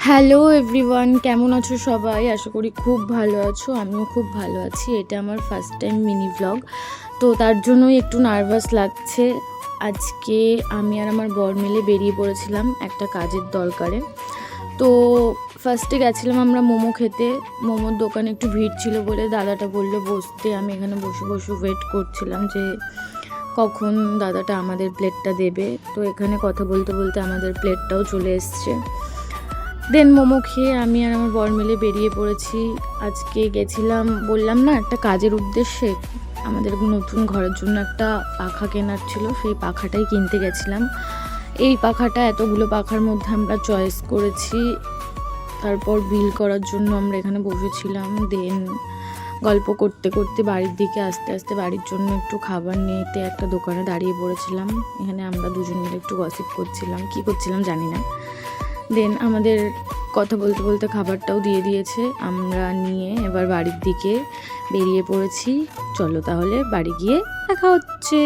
Hello everyone, কেমন আছো সবাই? আশা করি খুব ভালো আছো। আমিও খুব ভালো আছি। এটা আমার ফার্স্ট টাইম মিনি ভ্লগ, তো তার জন্যই একটু নার্ভাস লাগছে। আজকে আমি আর আমার বর মিলে বেরিয়ে পড়েছিলাম একটা কাজের দরকারে। তো ফার্স্টে গেছিলাম আমরা মোমো খেতে। মোমোর দোকানে একটু ভিড় ছিল বলে দাদাটা বললো বসতে। আমি এখানে বসে বসে ওয়েট করছিলাম যে কখন দাদাটা আমাদের প্লেটটা দেবে। তো এখানে কথা বলতে বলতে আমাদের প্লেটটাও চলে এসছে। দেন মোমো খেয়ে আমি আর আমার বর মিলে বেরিয়ে পড়েছি। আজকে গেছিলাম, বললাম না, একটা কাজের উদ্দেশ্যে। আমাদের নতুন ঘরের জন্য একটা পাখা কেনার ছিল, সেই পাখাটাই কিনতে গেছিলাম। এই পাখাটা, এতগুলো পাখার মধ্যে আমরা চয়েস করেছি। তারপর বিল করার জন্য আমরা এখানে বসেছিলাম। দেন গল্প করতে করতে বাড়ির দিকে আস্তে আস্তে বাড়ির জন্য একটু খাবার নিতে একটা দোকানে দাঁড়িয়ে পড়েছিলাম। এখানে আমরা দুজন মিলে একটু গসিপ করছিলাম, কী করছিলাম জানি না। দেন আমাদের কথা বলতে বলতে খাবারটাও দিয়ে দিয়েছে। আমরা নিয়ে এবার বাড়ির দিকে বেরিয়ে পড়েছি। চলো তাহলে বাড়ি গিয়ে দেখা হচ্ছে।